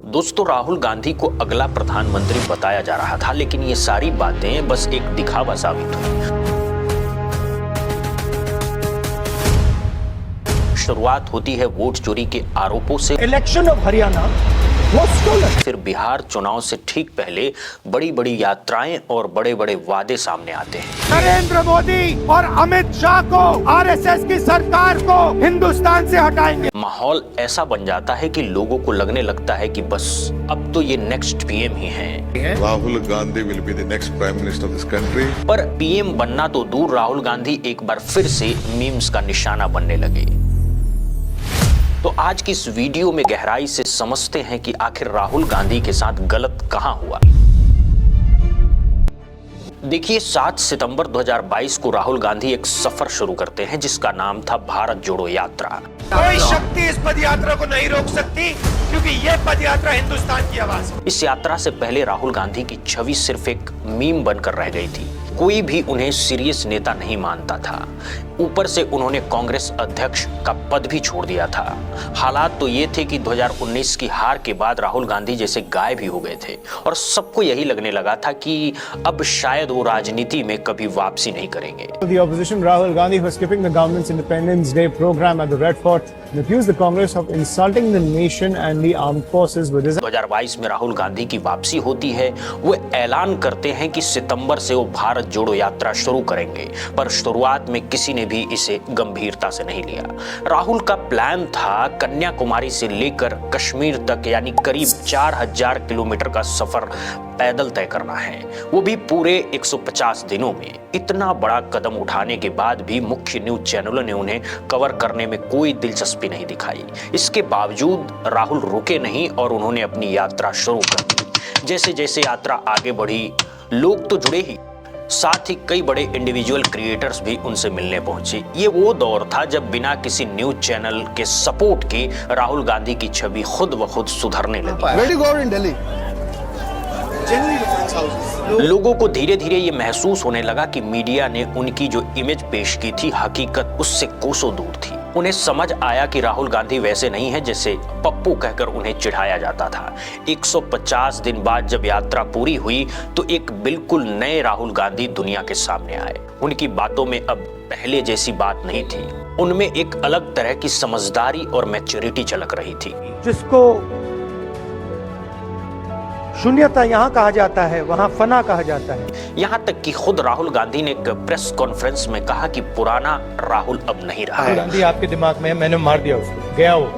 दोस्तों, राहुल गांधी को अगला प्रधानमंत्री बताया जा रहा था, लेकिन ये सारी बातें बस एक दिखावा साबित हुई। शुरुआत होती है वोट चोरी के आरोपों से। Election of Haryana was stolen। फिर बिहार चुनाव से ठीक पहले बड़ी बड़ी यात्राएं और बड़े बड़े वादे सामने आते हैं। नरेंद्र मोदी और अमित शाह को, आरएसएस की सरकार को हिंदुस्तान से हटाएंगे। माहौल ऐसा बन जाता है कि लोगों को लगने लगता है कि बस अब तो ये नेक्स्ट पीएम ही हैं। Rahul Gandhi will be the next prime minister of this country. पर पीएम बनना तो दूर, राहुल गांधी एक बार फिर से मीम्स का निशाना बनने लगे। तो आज की इस वीडियो में गहराई से समझते हैं कि आखिर राहुल गांधी के साथ गलत कहां हुआ। देखिए, 7 सितंबर 2022 को राहुल गांधी एक सफर शुरू करते हैं जिसका नाम था भारत जोड़ो यात्रा। कोई शक्ति इस पद यात्रा को नहीं रोक सकती, क्योंकि ये पद यात्रा हिंदुस्तान की आवाज है। इस यात्रा से पहले राहुल गांधी की छवि सिर्फ एक मीम बनकर रह गई थी। कोई भी उन्हें सीरियस नेता नहीं मानता था। ऊपर से उन्होंने कांग्रेस अध्यक्ष का पद भी छोड़ दिया था। हालात तो ये थे कि 2019 की हार के बाद राहुल गांधी जैसे गायब ही हो गए थे और सबको यही लगने लगा था कि अब शायद वो राजनीति में कभी वापसी नहीं करेंगे। The opposition Rahul Gandhi was skipping the government's Independence Day program at the Red Fort and accused the Congress of insulting the nation and the armed forces with his 2022 में राहुल गांधी की वापसी होती है। वो ऐलान करते हैं कि सितंबर से वो भारत जोड़ो यात्रा शुरू करेंगे, पर शुरुआत में किसी ने भी इसे गंभीरता से नहीं लिया। राहुल का प्लान था कन्याकुमारी से लेकर कश्मीर तक, यानी करीब 4000 किलोमीटर का सफर पैदल तय करना है, वो भी पूरे 150 दिनों में। इतना बड़ा कदम उठाने के बाद भी मुख्य न्यूज चैनलों ने उन्हें कवर करने में कोई दिलचस्पी नहीं दिखाई। इसके बावजूद राहुल रुके नहीं और उन्होंने अपनी यात्रा शुरू कर दी। जैसे जैसे यात्रा आगे बढ़ी, लोग तो जुड़े ही, साथ ही कई बड़े इंडिविजुअल क्रिएटर्स भी उनसे मिलने पहुंचे। ये वो दौर था जब बिना किसी न्यूज चैनल के सपोर्ट के राहुल गांधी की छवि खुद ब खुद सुधरने लगी। लोगों को धीरे धीरे ये महसूस होने लगा कि मीडिया ने उनकी जो इमेज पेश की थी, हकीकत उससे कोसों दूर थी। उन्हें समझ आया कि राहुल गांधी वैसे नहीं है जैसे पप्पू कहकर उन्हें चिढ़ाया जाता था। 150 दिन बाद जब यात्रा पूरी हुई तो एक बिल्कुल नए राहुल गांधी दुनिया के सामने आए। उनकी बातों में अब पहले जैसी बात नहीं थी। उनमें एक अलग तरह की समझदारी और मैच्योरिटी झलक रही थी। जिसको शून्यता यहाँ कहा जाता है, वहाँ फना कहा जाता है। यहाँ तक कि खुद राहुल गांधी ने एक प्रेस कॉन्फ्रेंस में कहा कि पुराना राहुल अब नहीं रहा राहुल है। गांधी आपके दिमाग में है, मैंने मार दिया उसको, गया वो।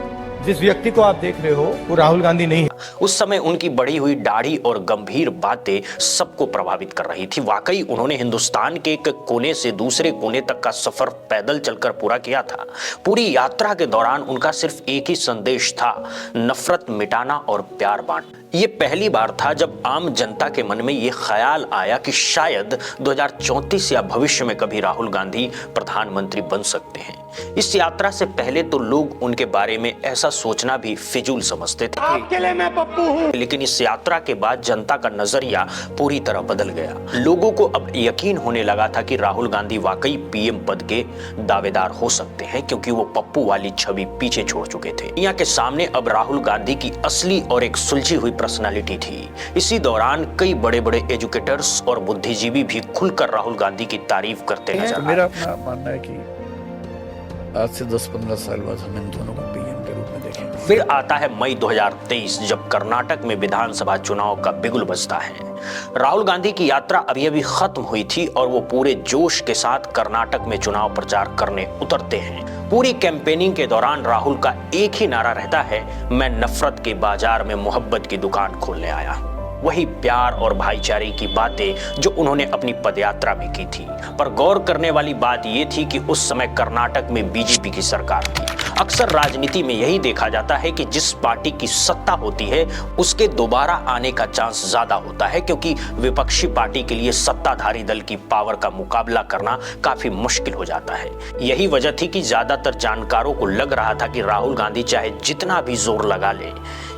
जिस व्यक्ति को आप देख रहे हो वो राहुल गांधी नहीं है। उस समय उनकी बढ़ी हुई दाढ़ी और गंभीर बातें सबको प्रभावित कर रही थी। वाकई उन्होंने हिंदुस्तान के एक कोने से दूसरे कोने तक का सफर पैदल चलकर पूरा किया था। पूरी यात्रा के दौरान उनका सिर्फ एक ही संदेश था, नफरत मिटाना और प्यार बांटना। ये पहली बार था जब आम जनता के मन में ये ख्याल आया कि शायद 2034 या भविष्य में कभी राहुल गांधी प्रधानमंत्री बन सकते हैं। इस यात्रा से पहले तो लोग उनके बारे में ऐसा सोचना भी फिजूल समझते थे। आपके लिए मैं पप्पू हूँ। लेकिन इस यात्रा के बाद जनता का नजरिया पूरी तरह बदल गया। लोगों को अब यकीन होने लगा था कि राहुल गांधी वाकई पीएम पद के दावेदार हो सकते हैं, क्योंकि वो पप्पू वाली छवि पीछे छोड़ चुके थे। दुनिया के सामने अब राहुल गांधी की असली और एक सुलझी हुई पर्सनालिटी थी। इसी दौरान कई बड़े बड़े एजुकेटर्स और बुद्धिजीवी भी खुलकर राहुल गांधी की तारीफ करते नजर आए। मेरा अपना मानना है कि आज से 10-15 साल बाद हम इन दोनों को पीएम के रूप में देखेंगे। फिर आता है मई 2023, जब कर्नाटक में विधानसभा चुनाव का बिगुल बजता है। राहुल गांधी की यात्रा अभी अभी खत्म हुई थी और वो पूरे जोश के साथ कर्नाटक में चुनाव प्रचार करने उतरते हैं। पूरी कैंपेनिंग के दौरान राहुल का एक ही नारा रहता है, मैं नफरत के बाजार में मोहब्बत की दुकान खोलने आया। वही प्यार और भाईचारे की बातें जो उन्होंने अपनी पदयात्रा में की थी। पर गौर करने वाली बात यह थी कि उस समय कर्नाटक में बीजेपी की सरकार थी। अक्सर राजनीति में यही देखा जाता है कि जिस पार्टी की सत्ता होती है उसके दोबारा आने का चांस ज्यादा होता है, क्योंकि विपक्षी पार्टी के लिए सत्ताधारी दल की पावर का मुकाबला करना काफी मुश्किल हो जाता है। यही वजह थी कि ज्यादातर जानकारों को लग रहा था कि राहुल गांधी चाहे जितना भी जोर लगा ले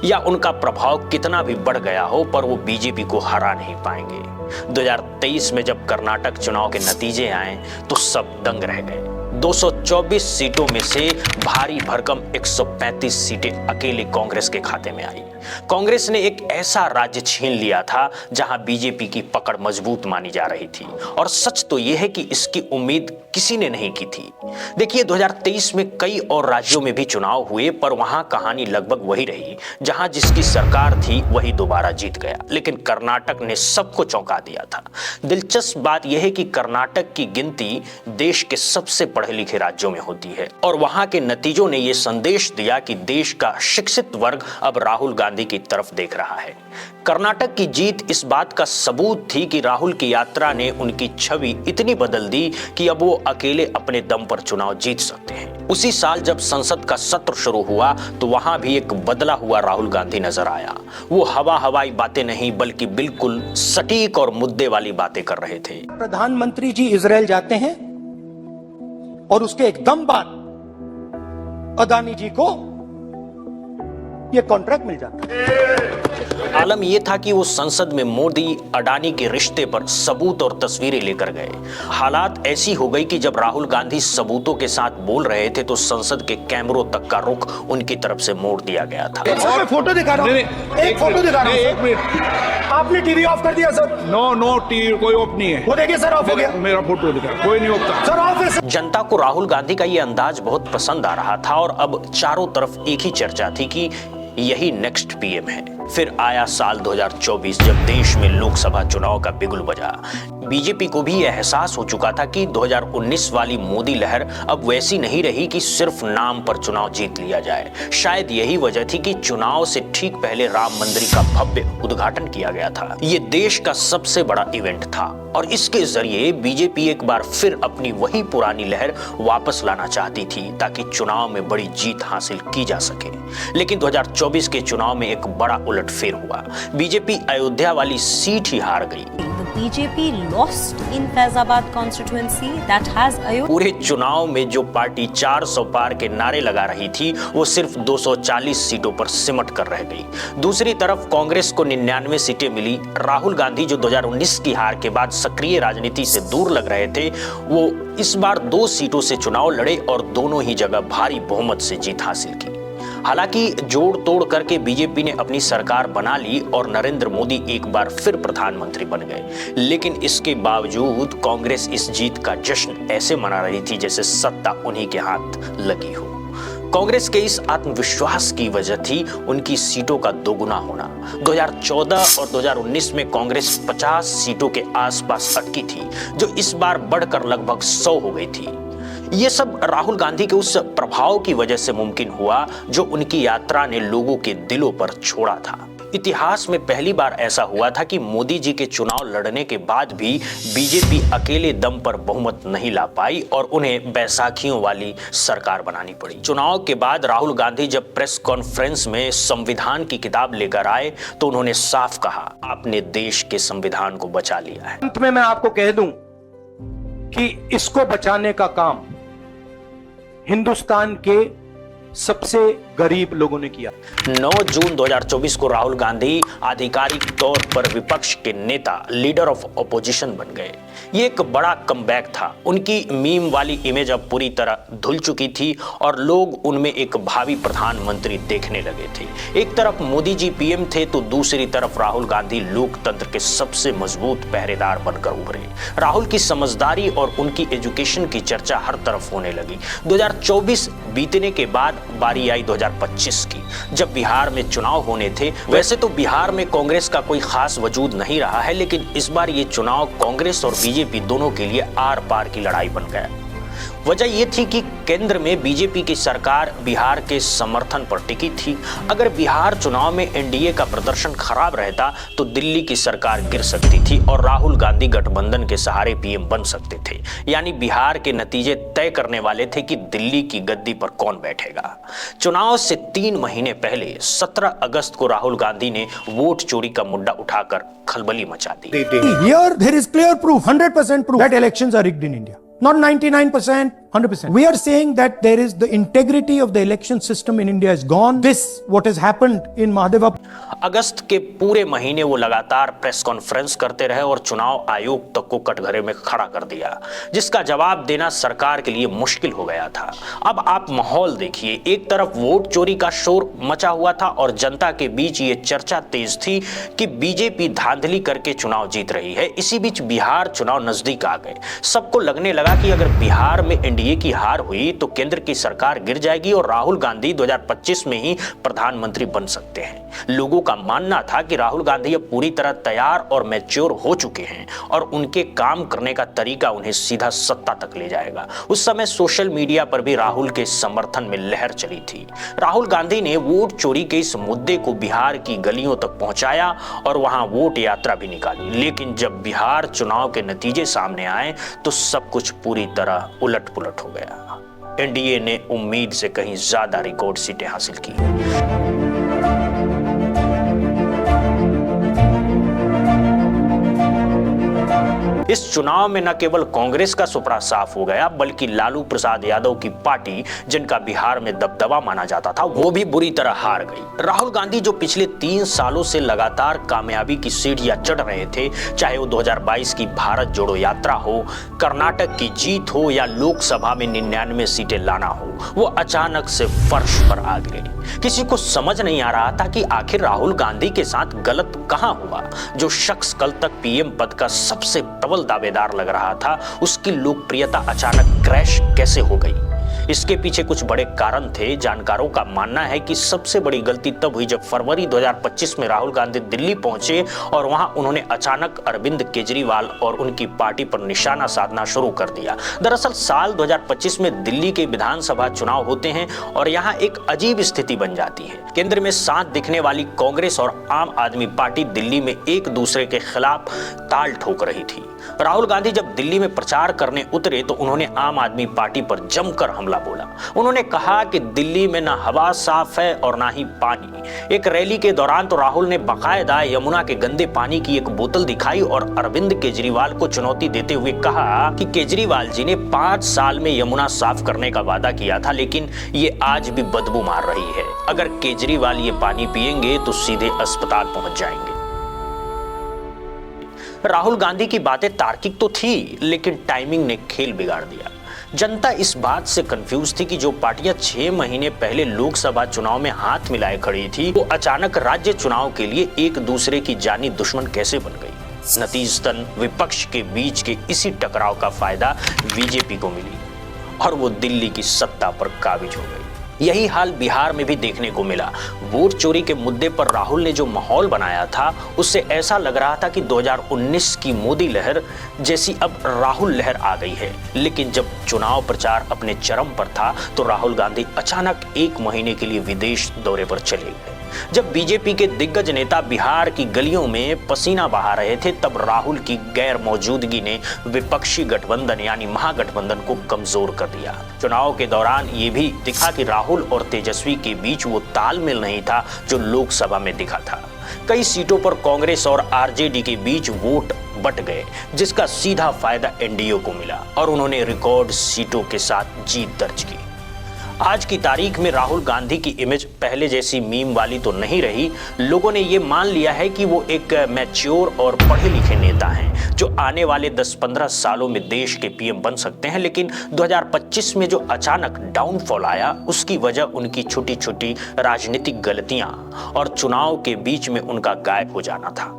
या उनका प्रभाव कितना भी बढ़ गया हो, पर वो बीजेपी को हरा नहीं पाएंगे। 2023 में जब कर्नाटक चुनाव के नतीजे आए तो सब दंग रह गए। 224 सीटों में से भारी भरकम 135 सीटें अकेले कांग्रेस के खाते में आई। कांग्रेस ने एक ऐसा राज्य छीन लिया था जहां बीजेपी की पकड़ मजबूत मानी जा रही थी, और सच तो यह है कि इसकी उम्मीद किसी ने नहीं की थी। देखिए, 2023 में कई और राज्यों में भी चुनाव हुए, पर वहां कहानी लगभग वही रही। जहां जिसकी सरकार थी वही दोबारा जीत गया, लेकिन कर्नाटक ने सबको चौंका दिया था। दिलचस्प बात यह है कि कर्नाटक की गिनती देश के सबसे पढ़े लिखे राज्यों में होती है, और वहां के नतीजों ने यह संदेश दिया कि देश का शिक्षित वर्ग अब राहुल गांधी की तरफ देख रहा है। कर्नाटक की जीत इस बात का सबूत थी कि राहुल की यात्रा ने उनकी छवि इतनी बदल दी कि अब वो अकेले अपने दम पर चुनाव जीत सकते हैं। उसी साल जब संसद का सत्र शुरू हुआ तो वहां भी एक बदला हुआ राहुल गांधी नजर आया। वो हवाई बातें नहीं, बल्कि बिल्कुल सटीक और मुद्दे वाली बातें कर रहे थे। प्रधानमंत्री जी इजराइल जाते हैं और उसके एकदम बाद अदानी जी को यह कॉन्ट्रैक्ट मिल जाता है। आलम यह था कि वो संसद में मोदी अडानी के रिश्ते पर सबूत और तस्वीरें लेकर गए। हालात ऐसी हो गई कि जब राहुल गांधी सबूतों के साथ बोल रहे थे तो संसद के कैमरों तक का रुख उनकी तरफ से मोड़ दिया गया था। मैं फोटो दिखा रहा हूं, एक फोटो दिखा रहा हूं। एक मिनट, आपने टीवी ऑफ कर दिया सर? नो टीवी कोई ऑफ नहीं है। वो देखिए सर, ऑफ हो गया। मेरा फोटो दिखा, कोई नहीं होता सर, ऑफ है सर। जनता को राहुल गांधी का ये अंदाज बहुत पसंद आ रहा था, और अब चारों तरफ एक ही चर्चा थी कि यही नेक्स्ट पीएम है। फिर आया साल 2024 जब देश में लोकसभा चुनाव का बिगुल बजा। बीजेपी को भी यह एहसास हो चुका था कि 2019 वाली मोदी लहर अब वैसी नहीं रही कि सिर्फ नाम पर चुनाव जीत लिया जाए। शायद यही वजह थी कि चुनाव से ठीक पहले राम मंदिर का भव्य उद्घाटन किया गया था। ये देश का सबसे बड़ा इवेंट था, और इसके जरिए बीजेपी एक बार फिर अपनी वही पुरानी लहर वापस लाना चाहती थी ताकि चुनाव में बड़ी जीत हासिल की जा सके। लेकिन 2024 के चुनाव में एक बड़ा उलटफेर हुआ। बीजेपी अयोध्या वाली सीट ही हार गई। BJP lost in Faizabad constituency that has Ayodhya. पूरे चुनाव में जो पार्टी 400 पार के नारे लगा रही थी वो सिर्फ 240 सीटों पर सिमट कर रह गई। दूसरी तरफ कांग्रेस को 99 सीटें मिली। राहुल गांधी जो 2019 की हार के बाद सक्रिय राजनीति से दूर लग रहे थे, वो इस बार 2 सीटों से चुनाव लड़े और दोनों ही जगह भारी बहुमत से जीत हासिल की। हालांकि जोड़ तोड़ करके बीजेपी ने अपनी सरकार बना ली और नरेंद्र मोदी एक बार फिर प्रधानमंत्री बन गए, लेकिन इसके बावजूद कांग्रेस इस जीत का जश्न ऐसे मना रही थी जैसे सत्ता उन्हीं के हाथ लगी हो। कांग्रेस के इस आत्मविश्वास की वजह थी उनकी सीटों का दोगुना होना। 2014 और 2019 में कांग्रेस 50 सीटों के आसपास अटकी थी, जो इस बार बढ़कर लगभग 100 हो गई थी। ये सब राहुल गांधी के उस प्रभाव की वजह से मुमकिन हुआ जो उनकी यात्रा ने लोगों के दिलों पर छोड़ा था। इतिहास में पहली बार ऐसा हुआ था कि मोदी जी के चुनाव लड़ने के बाद भी बीजेपी अकेले दम पर बहुमत नहीं ला पाई और उन्हें बैसाखियों वाली सरकार बनानी पड़ी। चुनाव के बाद राहुल गांधी जब प्रेस कॉन्फ्रेंस में संविधान की किताब लेकर आए तो उन्होंने साफ कहा, आपने देश के संविधान को बचा लिया है। अंत में मैं आपको कह दूं कि इसको बचाने का काम हिंदुस्तान के सबसे गरीब लोगों ने किया। 9 जून 2024 को राहुल गांधी आधिकारिक तौर पर विपक्ष के नेता, लीडर ऑफ ऑपोजिशन बन गए। ये एक बड़ा कमबैक था। उनकी मीम वाली इमेज अब पूरी तरह धुल चुकी थी और लोग उनमें एक भावी प्रधानमंत्री देखने लगे थे। एक तरफ मोदी जी पीएम थे तो दूसरी तरफ राहुल गांधी लोकतंत्र के सबसे मजबूत पहरेदार बनकर उभरे। राहुल की समझदारी और उनकी एजुकेशन की चर्चा हर तरफ होने लगी। 2024 बीतने के बाद बारी आई 2025 की, जब बिहार में चुनाव होने थे। वैसे तो बिहार में कांग्रेस का कोई खास वजूद नहीं रहा है, लेकिन इस बार ये चुनाव कांग्रेस और बीजेपी दोनों के लिए आर पार की लड़ाई बन गया। वजह यह थी कि केंद्र में बीजेपी की सरकार बिहार के समर्थन पर टिकी थी। अगर बिहार चुनाव में एनडीए का प्रदर्शन खराब रहता तो दिल्ली की सरकार गिर सकती थी और राहुल गांधी गठबंधन के सहारे पीएम बन सकते थे। यानी बिहार के नतीजे तय करने वाले थे कि दिल्ली की गद्दी पर कौन बैठेगा। चुनाव से 3 महीने पहले 17 अगस्त को राहुल गांधी ने वोट चोरी का मुद्दा उठाकर खलबली मचा दी। Here there is clear proof, 100% proof that elections are rigged in India. Not 99%, 100%. We are saying that there is the integrity of the election system in India is gone. This, what has happened in Mahadeva. अगस्त के पूरे महीने वो लगातार press conference करते रहे और चुनाव आयोग तक को कटघरे में खड़ा कर दिया, जिसका जवाब देना सरकार के लिए मुश्किल हो गया था। अब आप माहौल देखिए, एक तरफ वोट चोरी का शोर मचा हुआ था और जनता के बीच ये चर्चा तेज थी कि बीजेपी धांधली करके चुनाव जीत रही है। इसी बीच बिहार चुनाव नजदीक आ गए। सबको लगने लगा कि अगर बिहार में एनडीए की हार हुई तो केंद्र की सरकार गिर जाएगी और राहुल गांधी 2025 में ही प्रधानमंत्री बन सकते हैं। लोगों का मानना था कि राहुल गांधी अब पूरी तरह तैयार और मैच्योर हो चुके हैं और उनके काम करने का तरीका उन्हें सीधा सत्ता तक ले जाएगा। उस समय सोशल मीडिया पर भी राहुल के समर्थन में लहर चली थी। राहुल गांधी ने वोट चोरी के इस मुद्दे को बिहार की गलियों तक पहुंचाया और वहां वोट यात्रा भी निकाली। लेकिन जब बिहार चुनाव के नतीजे सामने आए तो सब कुछ पूरी तरह उलट पुलट हो गया। एनडीए ने उम्मीद से कहीं ज्यादा रिकॉर्ड सीटें हासिल की। इस चुनाव में न केवल कांग्रेस का सुपड़ा साफ हो गया, बल्कि लालू प्रसाद यादव की पार्टी, जिनका बिहार में दबदबा माना जाता था, वो भी बुरी तरह हार गई। राहुल गांधी जो पिछले 3 सालों से लगातार कामयाबी की सीढ़ियां चढ़ रहे थे, चाहे वो 2022 की भारत जोड़ो यात्रा हो, कर्नाटक की जीत हो या लोकसभा में 99 सीटें लाना हो, वो अचानक से फर्श पर आ गिरे। किसी को समझ नहीं आ रहा था कि आखिर राहुल गांधी के साथ गलत कहां हुआ। जो शख्स कल तक पीएम पद का सबसे प्रबल दावेदार लग रहा था, उसकी लोकप्रियता अचानक क्रैश कैसे हो गई? इसके पीछे कुछ बड़े कारण थे। जानकारों का मानना है कि सबसे बड़ी गलती तब हुई जब फरवरी 2025 में राहुल गांधी दिल्ली पहुंचे और वहां उन्होंने अचानक अरविंद केजरीवाल और उनकी पार्टी पर निशाना साधना शुरू कर दिया। दरअसल साल 2025 में दिल्ली के विधानसभा चुनाव होते हैं और यहाँ एक अजीब स्थिति बन जाती है। केंद्र में साथ दिखने वाली कांग्रेस और आम आदमी पार्टी दिल्ली में एक दूसरे के खिलाफ ताल ठोक रही थी। राहुल गांधी जब दिल्ली में प्रचार करने उतरे तो उन्होंने आम आदमी पार्टी पर जमकर हमला बोला। उन्होंने कहा कि दिल्ली में ना हवा साफ है और ना ही पानी। एक रैली के दौरान तो राहुल ने बाकायदा यमुना के गंदे पानी की एक बोतल दिखाई और अरविंद केजरीवाल को चुनौती देते हुए कहा कि केजरीवाल जी ने 5 साल में यमुना साफ करने का वादा किया था, लेकिन ये आज भी बदबू मार रही है। अगर केजरीवाल ये पानी पिएंगे तो सीधे अस्पताल पहुंच जाएंगे। राहुल गांधी की बातें तार्किक तो थी, लेकिन टाइमिंग ने खेल बिगाड़ दिया। जनता इस बात से कंफ्यूज थी कि जो पार्टियां 6 महीने पहले लोकसभा चुनाव में हाथ मिलाए खड़ी थी, वो अचानक राज्य चुनाव के लिए एक दूसरे की जानी दुश्मन कैसे बन गई। नतीजतन विपक्ष के बीच के इसी टकराव का फायदा बीजेपी को मिली और वो दिल्ली की सत्ता पर काबिज हो गई। यही हाल बिहार में भी देखने को मिला। वोट चोरी के मुद्दे पर राहुल ने जो माहौल बनाया था, उससे ऐसा लग रहा था कि 2019 की मोदी लहर जैसी अब राहुल लहर आ गई है। लेकिन जब चुनाव प्रचार अपने चरम पर था तो राहुल गांधी अचानक 1 महीने के लिए विदेश दौरे पर चले गए। जब बीजेपी के दिग्गज नेता बिहार की गलियों में पसीना बहा रहे थे, तब राहुल की गैर मौजूदगी ने विपक्षी गठबंधन यानी महागठबंधन को कमजोर कर दिया। चुनाव के दौरान ये भी दिखा कि राहुल और तेजस्वी के बीच वो तालमेल नहीं था जो लोकसभा में दिखा था। कई सीटों पर कांग्रेस और आरजेडी के बीच वोट बट गए, जिसका सीधा फायदा एनडीए को मिला और उन्होंने रिकॉर्ड सीटों के साथ जीत दर्ज की। आज की तारीख में राहुल गांधी की इमेज पहले जैसी मीम वाली तो नहीं रही। लोगों ने ये मान लिया है कि वो एक मैच्योर और पढ़े लिखे नेता हैं जो आने वाले 10-15 सालों में देश के पीएम बन सकते हैं। लेकिन 2025 में जो अचानक डाउनफॉल आया, उसकी वजह उनकी छोटी छोटी राजनीतिक गलतियां और चुनाव के बीच में उनका गायब हो जाना था।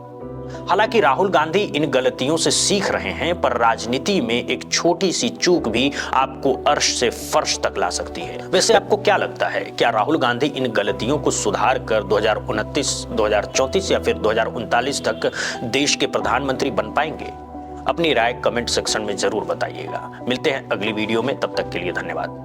हालांकि राहुल गांधी इन गलतियों से सीख रहे हैं, पर राजनीति में एक छोटी सी चूक भी आपको अर्श से फर्श तक ला सकती है। वैसे आपको क्या लगता है, क्या राहुल गांधी इन गलतियों को सुधार कर 2029, 2034 या फिर 2039 तक देश के प्रधानमंत्री बन पाएंगे? अपनी राय कमेंट सेक्शन में जरूर बताइएगा। मिलते हैं अगली वीडियो में, तब तक के लिए धन्यवाद।